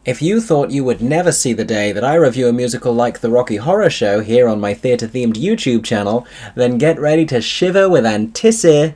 If you thought you would never see the day that I review a musical like The Rocky Horror Show here on my theatre-themed YouTube channel, then get ready to shiver with anticipation.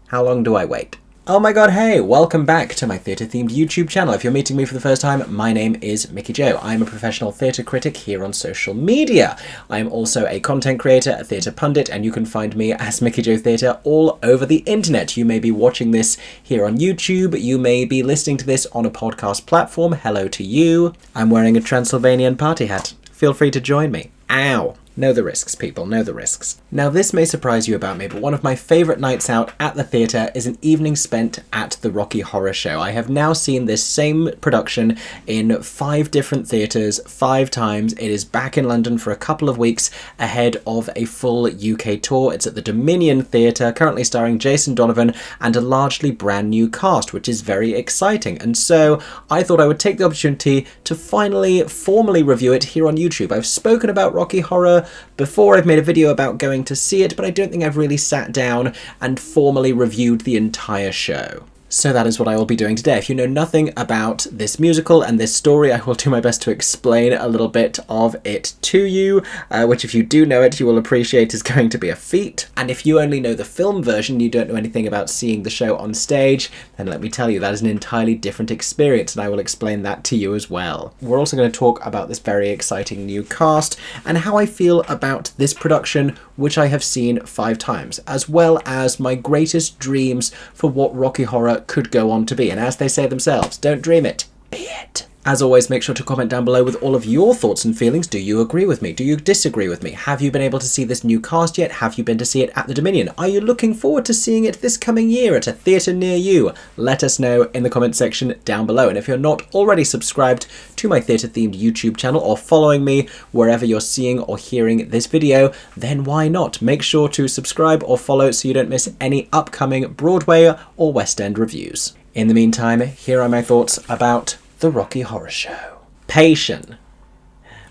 How long do I wait? Oh my god, hey, welcome back to my theatre-themed YouTube channel. If you're meeting me for the first time, my name is Mickey Jo. I'm a professional theatre critic here on social media. I am also a content creator, a theatre pundit, and you can find me as MickeyJoTheatre all over the internet. You may be watching this here on YouTube, you may be listening to this on a podcast platform. Hello to you. I'm wearing a Transylvanian party hat. Feel free to join me. Ow. Know the risks, people, know the risks. Now, this may surprise you about me, but one of my favourite nights out at the theatre is an evening spent at the Rocky Horror Show. I have now seen this same production in 5 different theatres, 5 times. It is back in London for a couple of weeks ahead of a full UK tour. It's at the Dominion Theatre, currently starring Jason Donovan and a largely brand new cast, which is very exciting. And so I thought I would take the opportunity to finally formally review it here on YouTube. I've spoken about Rocky Horror before, I've made a video about going to see it, but I don't think I've really sat down and formally reviewed the entire show. So that is what I will be doing today. If you know nothing about this musical and this story, I will do my best to explain a little bit of it to you, which if you do know it, you will appreciate is going to be a feat. And if you only know the film version, you don't know anything about seeing the show on stage, then let me tell you, that is an entirely different experience, and I will explain that to you as well. We're also going to talk about this very exciting new cast and how I feel about this production, which I have seen 5 times, as well as my greatest dreams for what Rocky Horror could go on to be. And as they say themselves, don't dream it, be it. As always, make sure to comment down below with all of your thoughts and feelings. Do you agree with me? Do you disagree with me? Have you been able to see this new cast yet? Have you been to see it at the Dominion? Are you looking forward to seeing it this coming year at a theatre near you? Let us know in the comment section down below. And if you're not already subscribed to my theatre-themed YouTube channel or following me wherever you're seeing or hearing this video, then why not? Make sure to subscribe or follow so you don't miss any upcoming Broadway or West End reviews. In the meantime, here are my thoughts about The Rocky Horror Show. Patient.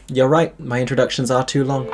You're right, my introductions are too long.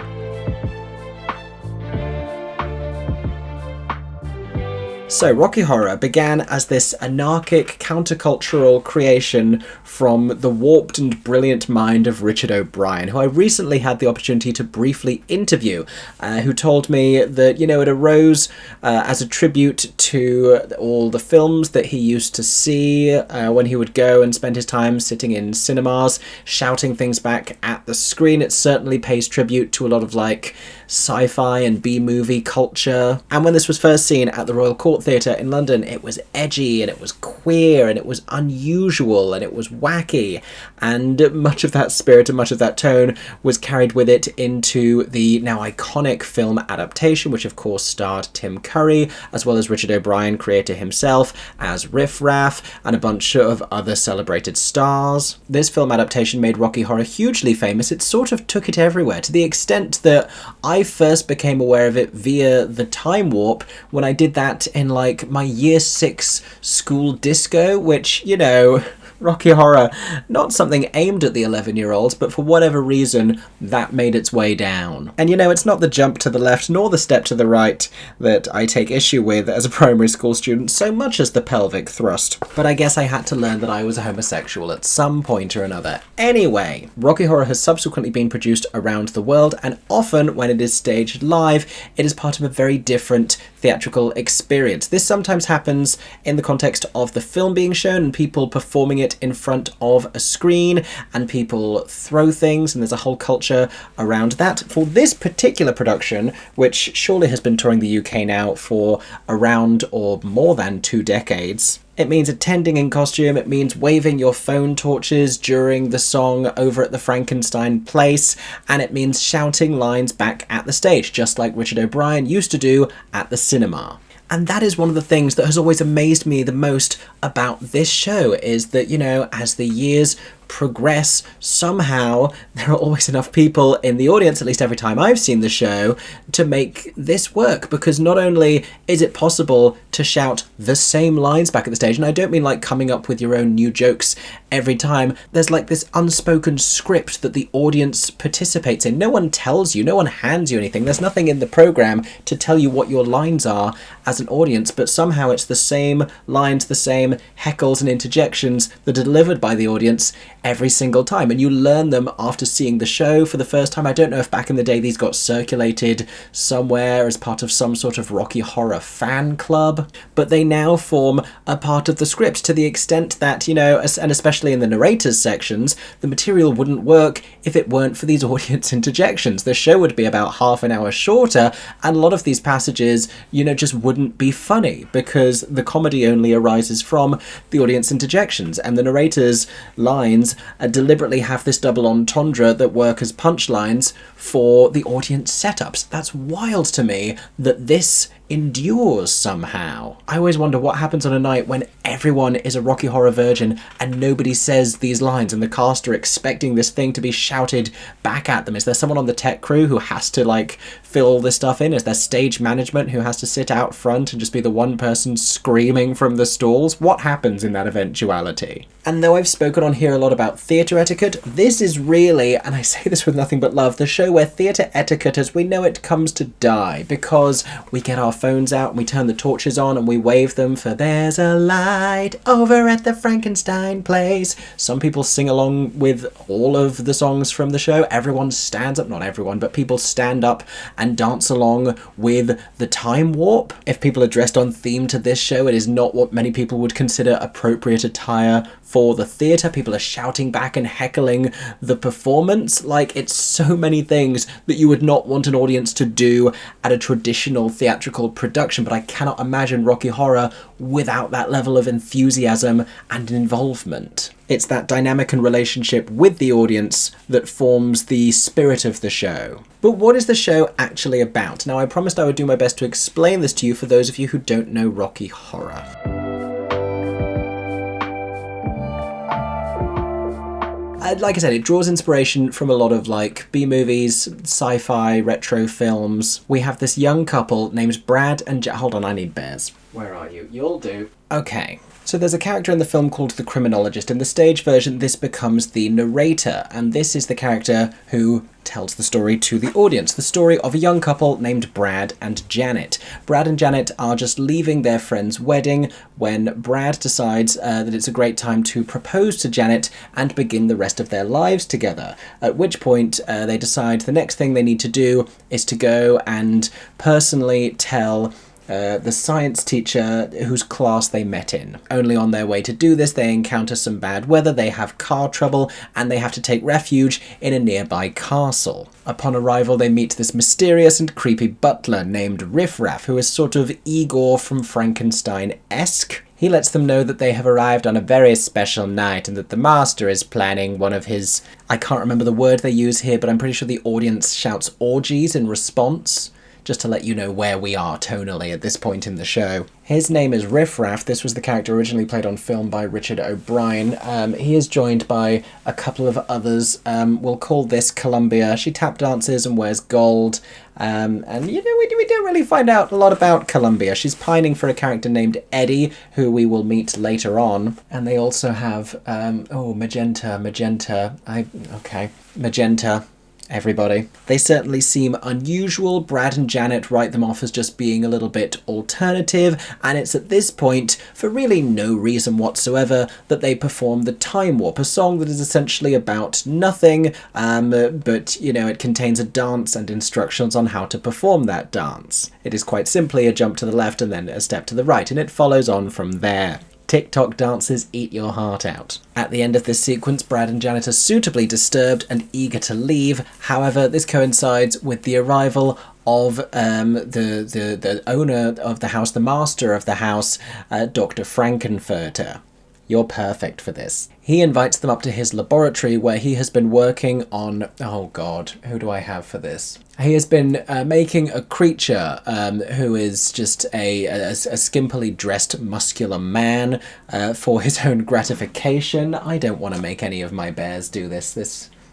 So, Rocky Horror began as this anarchic, countercultural creation from the warped and brilliant mind of Richard O'Brien, who I recently had the opportunity to briefly interview, who told me that, you know, it arose as a tribute to all the films that he used to see when he would go and spend his time sitting in cinemas, shouting things back at the screen. It certainly pays tribute to a lot of, like, sci-fi and B-movie culture. And when this was first seen at the Royal Court Theatre in London, it was edgy and it was queer and it was unusual and it was wacky, and much of that spirit and much of that tone was carried with it into the now iconic film adaptation, which of course starred Tim Curry as well as Richard O'Brien, creator himself, as Riff Raff and a bunch of other celebrated stars. This film adaptation made Rocky Horror hugely famous. It sort of took it everywhere, to the extent that I first became aware of it via the Time Warp when I did that in like my year 6 school disco, which, you know, Rocky Horror, not something aimed at the 11-year-olds, but for whatever reason, that made its way down. And you know, it's not the jump to the left nor the step to the right that I take issue with as a primary school student so much as the pelvic thrust. But I guess I had to learn that I was a homosexual at some point or another. Anyway, Rocky Horror has subsequently been produced around the world, and often when it is staged live, it is part of a very different theatrical experience. This sometimes happens in the context of the film being shown and people performing it in front of a screen, and people throw things, and there's a whole culture around that. For this particular production, which surely has been touring the UK now for around or more than 2 decades, it means attending in costume, it means waving your phone torches during the song over at the Frankenstein place, and it means shouting lines back at the stage, just like Richard O'Brien used to do at the cinema. And that is one of the things that has always amazed me the most about this show, is that, you know, as the years progress, somehow there are always enough people in the audience, at least every time I've seen the show, to make this work. Because not only is it possible to shout the same lines back at the stage, and I don't mean like coming up with your own new jokes every time, there's like this unspoken script that the audience participates in. No one tells you, no one hands you anything. There's nothing in the program to tell you what your lines are as an audience, but somehow it's the same lines, the same heckles and interjections that are delivered by the audience every single time, and you learn them after seeing the show for the first time. I don't know if back in the day these got circulated somewhere as part of some sort of Rocky Horror fan club, but they now form a part of the script to the extent that, you know, and especially in the narrators sections, the material wouldn't work if it weren't for these audience interjections. The show would be about half an hour shorter, and a lot of these passages, you know, just wouldn't be funny because the comedy only arises from the audience interjections, and the narrators' lines deliberately have this double entendre that work as punchlines for the audience setups. That's wild to me that this endures somehow. I always wonder what happens on a night when everyone is a Rocky Horror virgin and nobody says these lines, and the cast are expecting this thing to be shouted back at them. Is there someone on the tech crew who has to like fill all this stuff in? Is there stage management who has to sit out front and just be the one person screaming from the stalls? What happens in that eventuality? And though I've spoken on here a lot about theatre etiquette, this is really, and I say this with nothing but love, the show where theatre etiquette as we know it comes to die, because we get our phones out and we turn the torches on and we wave them for "There's a light over at the Frankenstein place." Some people sing along with all of the songs from the show. Everyone stands up, not everyone, but people stand up and dance along with the time warp. If people are dressed on theme to this show, it is not what many people would consider appropriate attire for the theatre. People are shouting back and heckling the performance. Like, it's so many things that you would not want an audience to do at a traditional theatrical production, but I cannot imagine Rocky Horror without that level of enthusiasm and involvement. It's that dynamic and relationship with the audience that forms the spirit of the show. But what is the show actually about? Now, I promised I would do my best to explain this to you for those of you who don't know Rocky Horror. Like I said, it draws inspiration from a lot of like B-movies, sci-fi, retro films. We have this young couple named Brad and hold on, I need bears. Where are you? You'll do. Okay. So there's a character in the film called the criminologist. In the stage version, this becomes the narrator, and this is the character who tells the story to the audience. The story of a young couple named Brad and Janet. Brad and Janet are just leaving their friend's wedding when Brad decides that it's a great time to propose to Janet and begin the rest of their lives together. At which point they decide the next thing they need to do is to go and personally tell the science teacher whose class they met in. Only on their way to do this, they encounter some bad weather, they have car trouble, and they have to take refuge in a nearby castle. Upon arrival, they meet this mysterious and creepy butler named Riff Raff, who is sort of Igor from Frankenstein-esque. He lets them know that they have arrived on a very special night and that the master is planning one of his... I can't remember the word they use here, but I'm pretty sure the audience shouts orgies in response, just to let you know where we are tonally at this point in the show. His name is Riff Raff. This was the character originally played on film by Richard O'Brien. He is joined by a couple of others. We'll call this Columbia. She tap dances and wears gold. And, you know, we don't really find out a lot about Columbia. She's pining for a character named Eddie, who we will meet later on. And they also have, Magenta. Magenta. Everybody. They certainly seem unusual. Brad and Janet write them off as just being a little bit alternative, and it's at this point, for really no reason whatsoever, that they perform the Time Warp, a song that is essentially about nothing, but, you know, it contains a dance and instructions on how to perform that dance. It is quite simply a jump to the left and then a step to the right, and it follows on from there. TikTok dances eat your heart out. At the end of this sequence, Brad and Janet are suitably disturbed and eager to leave. However, this coincides with the arrival of the owner of the house, the master of the house, Dr. Frankenfurter. You're perfect for this. He invites them up to his laboratory where he has been working on... Oh God, who do I have for this? He has been making a creature who is just a skimpily dressed muscular man for his own gratification. I don't want to make any of my bears do this.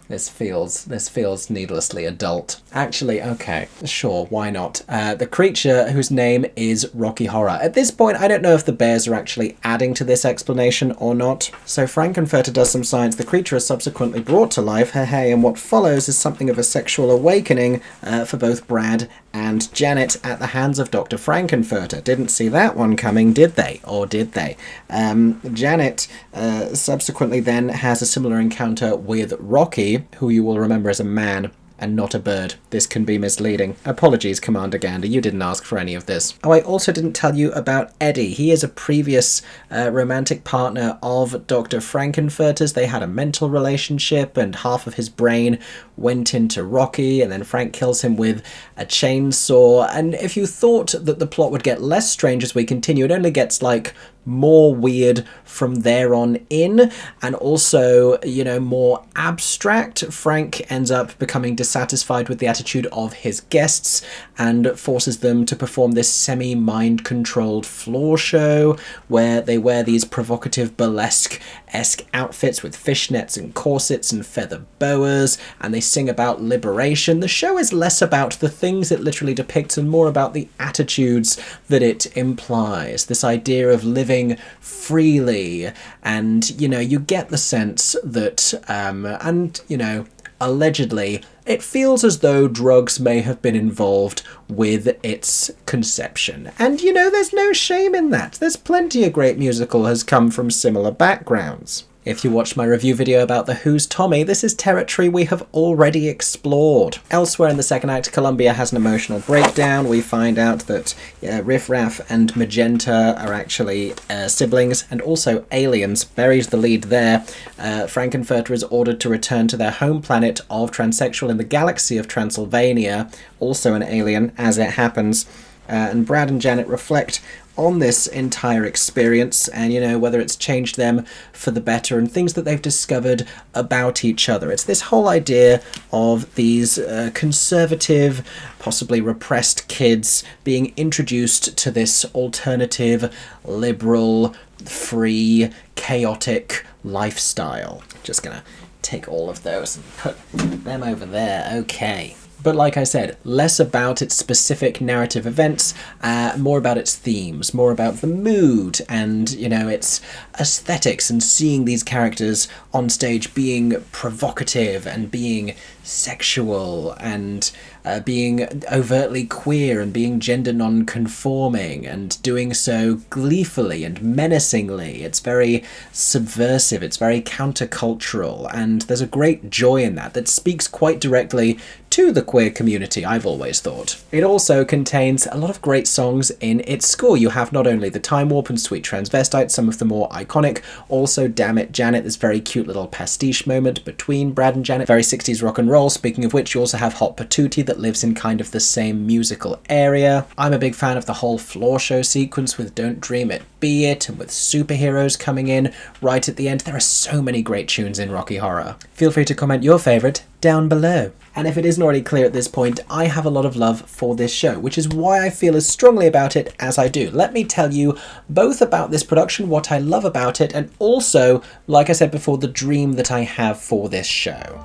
This feels needlessly adult. Actually, okay, sure, why not? The creature whose name is Rocky Horror. At this point, I don't know if the bears are actually adding to this explanation or not. So Frankenfurter does some science. The creature is subsequently brought to life, hey, and what follows is something of a sexual awakening for both Brad and Janet at the hands of Dr. Frankenfurter. Didn't see that one coming, did they? Or did they? Janet subsequently then has a similar encounter with Rocky, who you will remember as a man and not a bird. This can be misleading. Apologies, Commander Gander, you didn't ask for any of this. Oh, I also didn't tell you about Eddie. He is a previous romantic partner of Dr. Frankenfurter's. They had a mental relationship, and half of his brain went into Rocky, and then Frank kills him with a chainsaw. And if you thought that the plot would get less strange as we continue, it only gets, like, more weird from there on in, and also, you know, more abstract. Frank ends up becoming dissatisfied with the attitude of his guests and forces them to perform this semi-mind-controlled floor show where they wear these provocative burlesque-esque outfits with fishnets and corsets and feather boas, and they sing about liberation. The show is less about the things it literally depicts and more about the attitudes that it implies. This idea of living freely, and, you know, you get the sense that, and, you know, allegedly, it feels as though drugs may have been involved with its conception. And, you know, there's no shame in that. There's plenty of great musical has come from similar backgrounds. If you watched my review video about The Who's Tommy, this is territory we have already explored. Elsewhere in the second act, Columbia has an emotional breakdown. We find out that Riff Raff and Magenta are actually siblings, and also aliens. Barry's the lead there. Frankenfurter is ordered to return to their home planet of Transsexual in the galaxy of Transylvania, also an alien, as it happens. And Brad and Janet reflect on this entire experience and, you know, whether it's changed them for the better and things that they've discovered about each other. It's this whole idea of these conservative, possibly repressed kids being introduced to this alternative, liberal, free, chaotic lifestyle. Just gonna take all of those and put them over there. Okay. But like I said, less about its specific narrative events, more about its themes, more about the mood and, you know, its aesthetics, and seeing these characters on stage being provocative and being sexual and being overtly queer and being gender non-conforming and doing so gleefully and menacingly. It's very subversive, it's very countercultural, and there's a great joy in that speaks quite directly to the queer community, I've always thought. It also contains a lot of great songs in its score. You have not only the Time Warp and Sweet Transvestite, some of the more iconic, also Damn It Janet, this very cute little pastiche moment between Brad and Janet, very 60s rock and roll. Speaking of which, you also have Hot Patootie that lives in kind of the same musical area. I'm a big fan of the whole floor show sequence with Don't Dream It, Be It, and with superheroes coming in right at the end. There are so many great tunes in Rocky Horror. Feel free to comment your favourite down below. And if it isn't already clear at this point, I have a lot of love for this show, which is why I feel as strongly about it as I do. Let me tell you both about this production, what I love about it, and also, like I said before, the dream that I have for this show.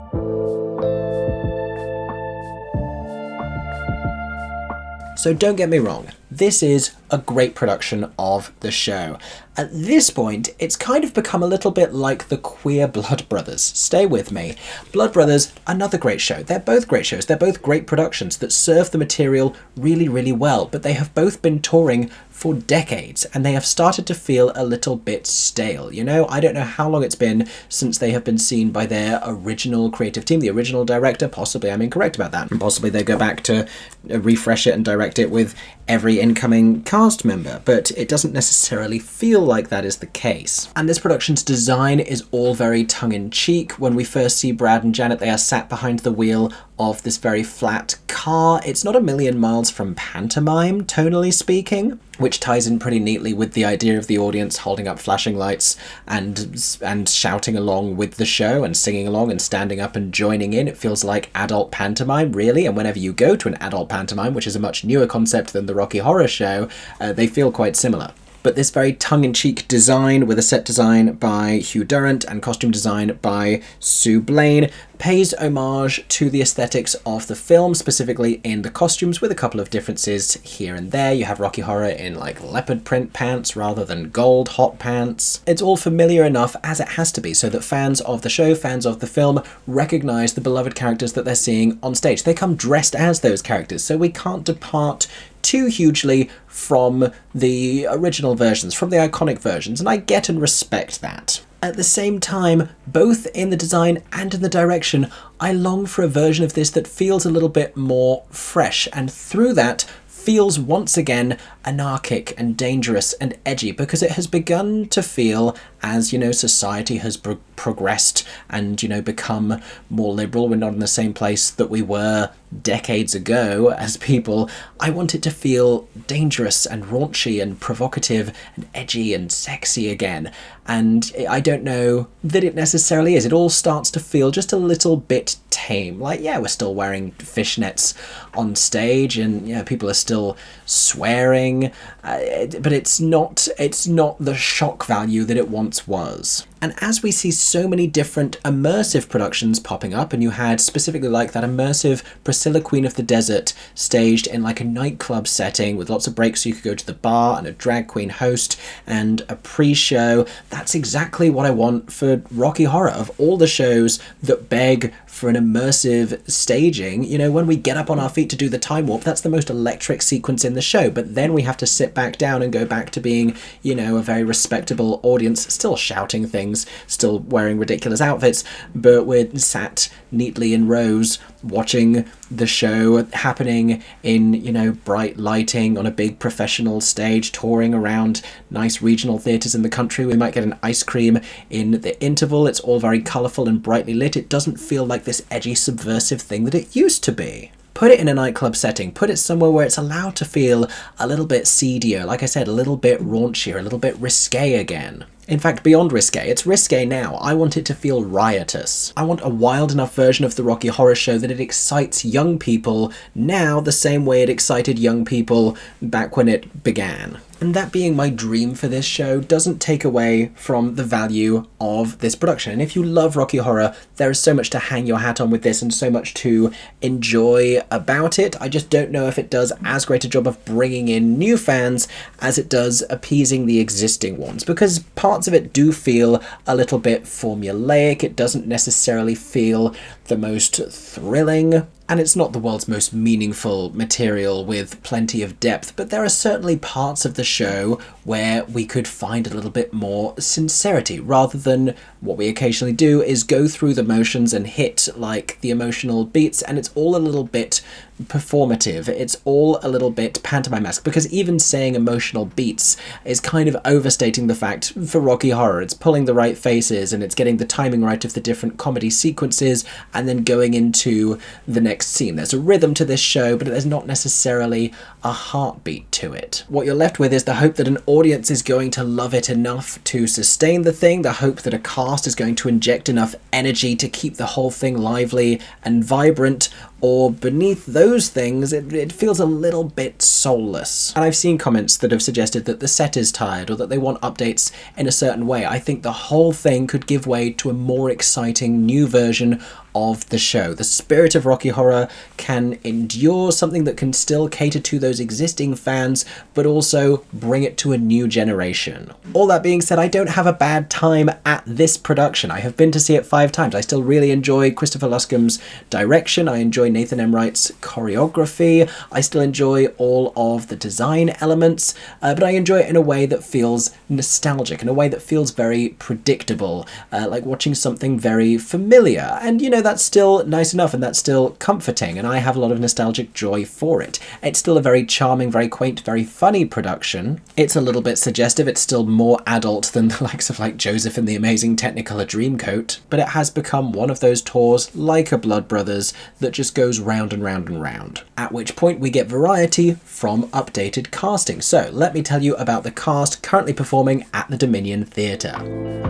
So don't get me wrong, this is a great production of the show. At this point, it's kind of become a little bit like the queer Blood Brothers. Stay with me. Blood Brothers, another great show. They're both great shows. They're both great productions that serve the material really, really well, but they have both been touring for decades, and they have started to feel a little bit stale. You know, I don't know how long it's been since they have been seen by their original creative team, the original director. Possibly I'm incorrect about that, and possibly they go back to refresh it and direct it with every incoming cast member, but it doesn't necessarily feel like that is the case. And this production's design is all very tongue-in-cheek. When we first see Brad and Janet, they are sat behind the wheel of this very flat car. It's not a million miles from pantomime, tonally speaking, which ties in pretty neatly with the idea of the audience holding up flashing lights and shouting along with the show and singing along and standing up and joining in. It feels like adult pantomime, really, and whenever you go to an adult pantomime, which is a much newer concept than the Rocky Horror Show, they feel quite similar. But this very tongue-in-cheek design, with a set design by Hugh Durrant and costume design by Sue Blaine, pays homage to the aesthetics of the film, specifically in the costumes, with a couple of differences here and there. You have Rocky Horror in like leopard print pants rather than gold hot pants. It's all familiar enough as it has to be, so that fans of the show, fans of the film, recognise the beloved characters that they're seeing on stage. They come dressed as those characters, so we can't depart too hugely from the original versions, from the iconic versions, and I get and respect that. At the same time, both in the design and in the direction, I long for a version of this that feels a little bit more fresh, and through that feels once again anarchic and dangerous and edgy, because it has begun to feel, as you know, society has progressed and, you know, become more liberal. We're not in the same place that we were decades ago as people. I want it to feel dangerous and raunchy and provocative and edgy and sexy again, and I don't know that it necessarily is. It all starts to feel just a little bit tame. Like, yeah, we're still wearing fishnets on stage, and yeah, people are still swearing, but it's not the shock value that it once was. And as we see so many different immersive productions popping up, and you had specifically like that immersive Priscilla Queen of the Desert staged in like a nightclub setting with lots of breaks so you could go to the bar and a drag queen host and a pre-show, that's exactly what I want for Rocky Horror. Of all the shows that beg for an immersive staging, you know, when we get up on our feet to do the time warp, that's the most electric sequence in the show, but then we have to sit back down and go back to being, you know, a very respectable audience, still shouting things, still wearing ridiculous outfits, but we're sat neatly in rows watching the show happening in, you know, bright lighting on a big professional stage, touring around nice regional theatres in the country. We might get an ice cream in the interval. It's all very colourful and brightly lit. It doesn't feel like this edgy, subversive thing that it used to be. Put it in a nightclub setting, put it somewhere where it's allowed to feel a little bit seedier, like I said, a little bit raunchier, a little bit risque again. In fact, beyond risque, it's risque now. I want it to feel riotous. I want a wild enough version of the Rocky Horror Show that it excites young people now the same way it excited young people back when it began. And that being my dream for this show doesn't take away from the value of this production. And if you love Rocky Horror, there is so much to hang your hat on with this and so much to enjoy about it. I just don't know if it does as great a job of bringing in new fans as it does appeasing the existing ones, because parts of it do feel a little bit formulaic. It doesn't necessarily feel the most thrilling, and it's not the world's most meaningful material with plenty of depth, but there are certainly parts of the show where we could find a little bit more sincerity, rather than what we occasionally do is go through the motions and hit like the emotional beats, and it's all a little bit performative, it's all a little bit pantomime-esque, because even saying emotional beats is kind of overstating the fact for Rocky Horror. It's pulling the right faces and it's getting the timing right of the different comedy sequences and then going into the next scene. There's a rhythm to this show, but there's not necessarily a heartbeat to it. What you're left with is the hope that an audience is going to love it enough to sustain the thing, the hope that a cast is going to inject enough energy to keep the whole thing lively and vibrant, or beneath those things, it feels a little bit soulless. And I've seen comments that have suggested that the set is tired or that they want updates in a certain way. I think the whole thing could give way to a more exciting new version of the show. The spirit of Rocky Horror can endure something that can still cater to those existing fans, but also bring it to a new generation. All that being said, I don't have a bad time at this production. I have been to see it 5 times. I still really enjoy Christopher Luscombe's direction. I enjoy Nathan Emright's choreography. I still enjoy all of the design elements, but I enjoy it in a way that feels nostalgic, in a way that feels very predictable, like watching something very familiar. And, you know, that's still nice enough and that's still comforting, and I have a lot of nostalgic joy for it. It's still a very very charming, very quaint, very funny production. It's a little bit suggestive. It's still more adult than the likes of like Joseph and the Amazing Technicolor Dreamcoat, but it has become one of those tours like a Blood Brothers that just goes round and round and round. At which point we get variety from updated casting. So let me tell you about the cast currently performing at the Dominion Theatre.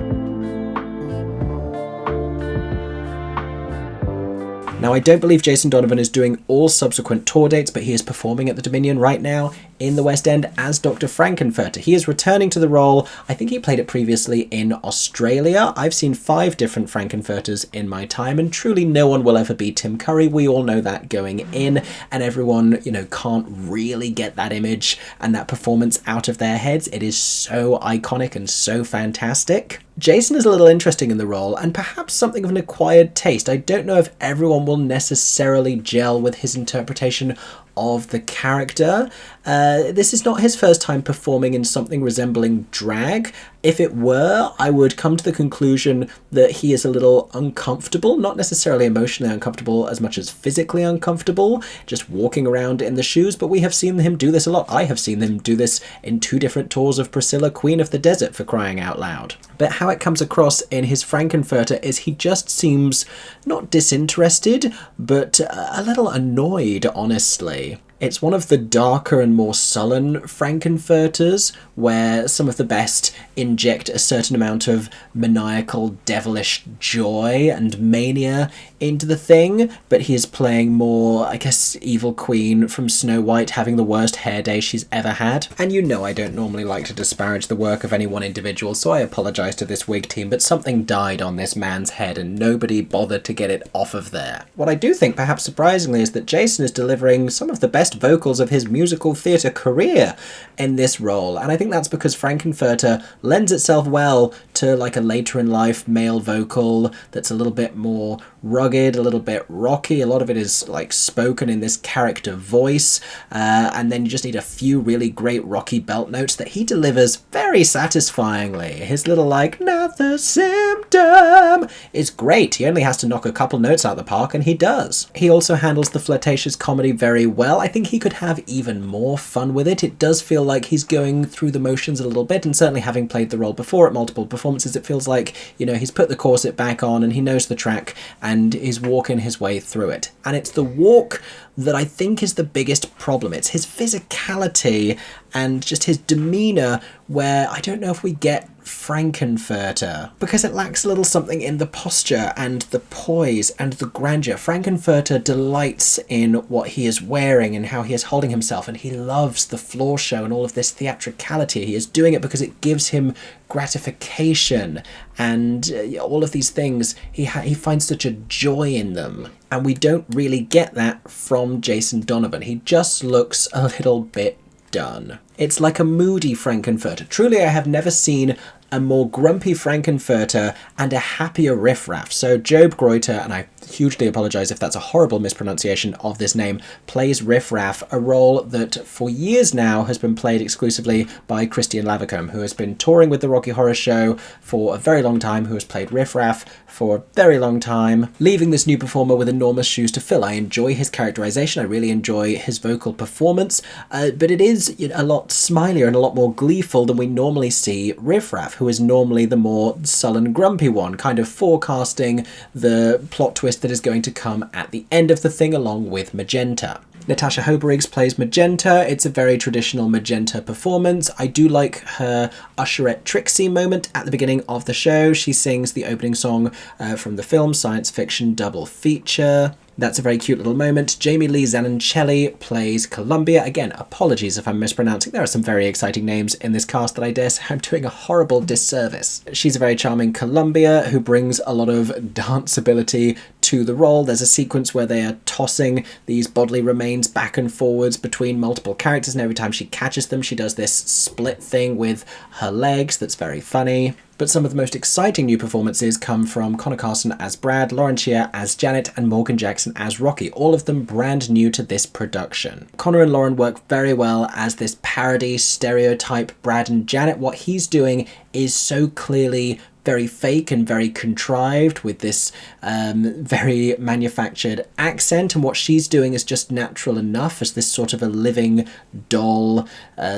Now, I don't believe Jason Donovan is doing all subsequent tour dates, but he is performing at the Dominion right now in the West End as Dr. Frankenfurter. He is returning to the role. I think he played it previously in Australia. I've seen 5 different Frankenfurters in my time, and truly no one will ever be Tim Curry. We all know that going in, and everyone, you know, can't really get that image and that performance out of their heads. It is so iconic and so fantastic. Jason is a little interesting in the role, and perhaps something of an acquired taste. I don't know if everyone will necessarily gel with his interpretation of the character. This is not his first time performing in something resembling drag. If it were, I would come to the conclusion that he is a little uncomfortable, not necessarily emotionally uncomfortable as much as physically uncomfortable, just walking around in the shoes, but we have seen him do this a lot. I have seen him do this in 2 different tours of Priscilla, Queen of the Desert, for crying out loud. But how it comes across in his Frankenfurter is he just seems not disinterested, but a little annoyed, honestly. It's one of the darker and more sullen Frankenfurters, where some of the best inject a certain amount of maniacal, devilish joy and mania into the thing, but he is playing more, I guess, evil queen from Snow White having the worst hair day she's ever had. And you know I don't normally like to disparage the work of any one individual, so I apologise to this wig team, but something died on this man's head and nobody bothered to get it off of there. What I do think, perhaps surprisingly, is that Jason is delivering some of the best vocals of his musical theatre career in this role, and I think that's because Frankenfurter lends itself well to like a later in life male vocal that's a little bit more rugged, a little bit rocky. A lot of it is like spoken in this character voice, and then you just need a few really great rocky belt notes that he delivers very satisfyingly. His little like "another symptom" is great. He only has to knock a couple notes out of the park, and he does. He also handles the flirtatious comedy very well. I think he could have even more fun with it. It does feel like he's going through the motions a little bit, and certainly having played the role before at multiple performances, it feels like, you know, he's put the corset back on and he knows the track and is walking his way through it. And it's the walk that I think is the biggest problem. It's his physicality and just his demeanour, where I don't know if we get Frankenfurter, because it lacks a little something in the posture and the poise and the grandeur. Frankenfurter delights in what he is wearing and how he is holding himself, and he loves the floor show and all of this theatricality. He is doing it because it gives him gratification and all of these things. He finds such a joy in them, and we don't really get that from Jason Donovan. He just looks a little bit done. It's like a moody Frankenfurter. Truly, I have never seen a more grumpy Frankenfurter and a happier riffraff. So Job Greuter, and I hugely apologise if that's a horrible mispronunciation of this name, plays riffraff, a role that for years now has been played exclusively by Christian Lavacombe, who has been touring with the Rocky Horror Show for a very long time, who has played riffraff for a very long time, leaving this new performer with enormous shoes to fill. I enjoy his characterisation, I really enjoy his vocal performance, but it is a lot smilier and a lot more gleeful than we normally see riffraff, who is normally the more sullen, grumpy one, kind of forecasting the plot twist that is going to come at the end of the thing along with Magenta. Natasha Hoberiggs plays Magenta. It's a very traditional Magenta performance. I do like her usherette Trixie moment at the beginning of the show. She sings the opening song from the film Science Fiction Double Feature. That's a very cute little moment. Jamie Lee Zanoncelli plays Columbia. Again, apologies if I'm mispronouncing. There are some very exciting names in this cast that I dare say I'm doing a horrible disservice. She's a very charming Columbia who brings a lot of danceability to the role. There's a sequence where they are tossing these bodily remains back and forwards between multiple characters, and every time she catches them, she does this split thing with her legs that's very funny. But some of the most exciting new performances come from Connor Carson as Brad, Lauren Chia as Janet, and Morgan Jackson as Rocky, all of them brand new to this production. Connor and Lauren work very well as this parody stereotype Brad and Janet. What he's doing is so clearly very fake and very contrived with this very manufactured accent, and what she's doing is just natural enough as this sort of a living doll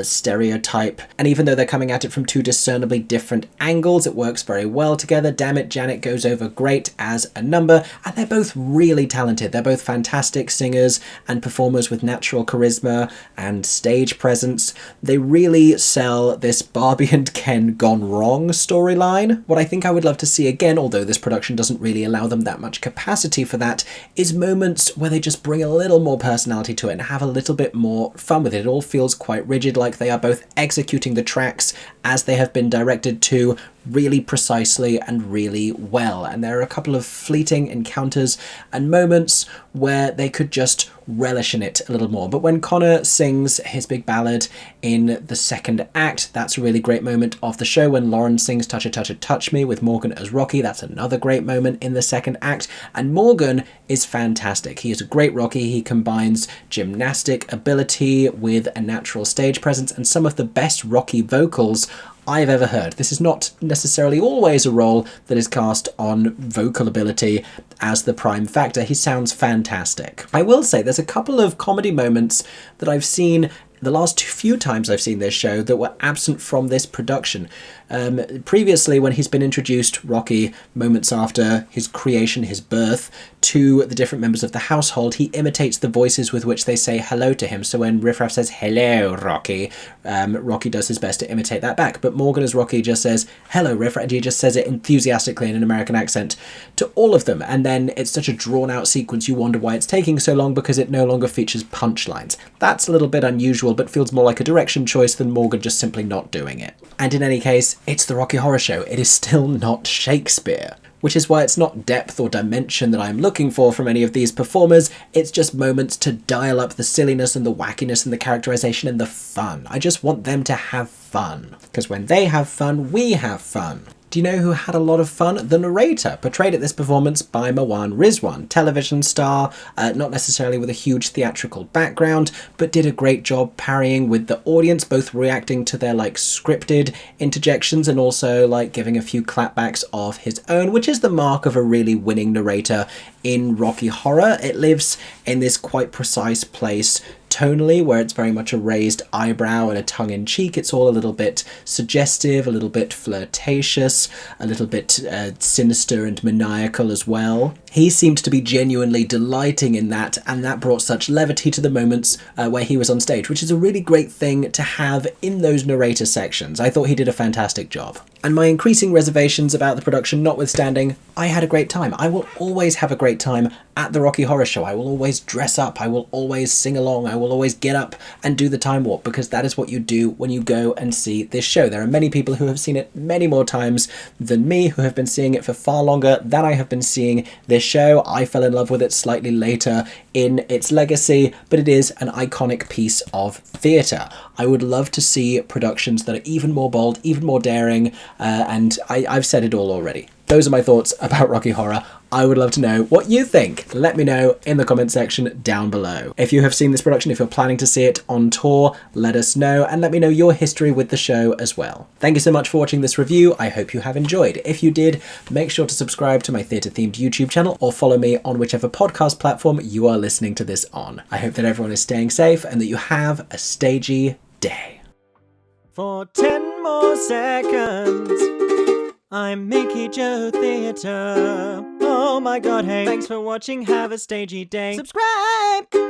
stereotype. And even though they're coming at it from two discernibly different angles, it works very well together. Damn it, Janet goes over great as a number, and they're both really talented. They're both fantastic singers and performers with natural charisma and stage presence. They really sell this Barbie and Ken gone wrong storyline. What I think I would love to see again, although this production doesn't really allow them that much capacity for that, is moments where they just bring a little more personality to it and have a little bit more fun with it. It all feels quite rigid, like they are both executing the tracks as they have been directed to really precisely and really well. And there are a couple of fleeting encounters and moments where they could just relish in it a little more. But when Connor sings his big ballad in the second act, that's a really great moment of the show. When Lauren sings Touch It, Touch It, Touch Me with Morgan as Rocky, that's another great moment in the second act. And Morgan is fantastic. He is a great Rocky. He combines gymnastic ability with a natural stage presence and some of the best Rocky vocals I've ever heard. This is not necessarily always a role that is cast on vocal ability as the prime factor. He sounds fantastic. I will say there's a couple of comedy moments that I've seen the last few times I've seen this show that were absent from this production. Previously, when he's been introduced, Rocky, moments after his creation, his birth, to the different members of the household, he imitates the voices with which they say hello to him. So when Riff Raff says, "Hello, Rocky," Rocky does his best to imitate that back. But Morgan as Rocky just says, "Hello, Riff Raff," and he just says it enthusiastically in an American accent to all of them. And then it's such a drawn-out sequence, you wonder why it's taking so long, because it no longer features punchlines. That's a little bit unusual, but feels more like a direction choice than Morgan just simply not doing it. And in any case, it's the Rocky Horror Show. It is still not Shakespeare, which is why it's not depth or dimension that I'm looking for from any of these performers. It's just moments to dial up the silliness and the wackiness and the characterization and the fun. I just want them to have fun, because when they have fun, we have fun. Do you know who had a lot of fun? The narrator, portrayed at this performance by Mawaan Rizwan, television star, not necessarily with a huge theatrical background, but did a great job parrying with the audience, both reacting to their scripted interjections and also giving a few clapbacks of his own, which is the mark of a really winning narrator in Rocky Horror. It lives in this quite precise place tonally, where it's very much a raised eyebrow and a tongue-in-cheek. It's all a little bit suggestive, a little bit flirtatious, a little bit sinister and maniacal as well. He seemed to be genuinely delighting in that, and that brought such levity to the moments where he was on stage, which is a really great thing to have in those narrator sections. I thought he did a fantastic job. And my increasing reservations about the production notwithstanding, I had a great time. I will always have a great time at the Rocky Horror Show. I will always dress up. I will always sing along. I will always get up and do the time warp, because that is what you do when you go and see this show. There are many people who have seen it many more times than me, who have been seeing it for far longer than I have been seeing this show. I fell in love with it slightly later in its legacy, but it is an iconic piece of theatre. I would love to see productions that are even more bold, even more daring, and I've said it all already. Those are my thoughts about Rocky Horror. I would love to know what you think. Let me know in the comment section down below. If you have seen this production, if you're planning to see it on tour, let us know, and let me know your history with the show as well. Thank you so much for watching this review. I hope you have enjoyed. If you did, make sure to subscribe to my theatre-themed YouTube channel, or follow me on whichever podcast platform you are listening to this on. I hope that everyone is staying safe and that you have a stagey day. For 10 more seconds, I'm MickeyJoTheatre. Oh my god, hey. Thanks for watching, have a stagey day. Subscribe!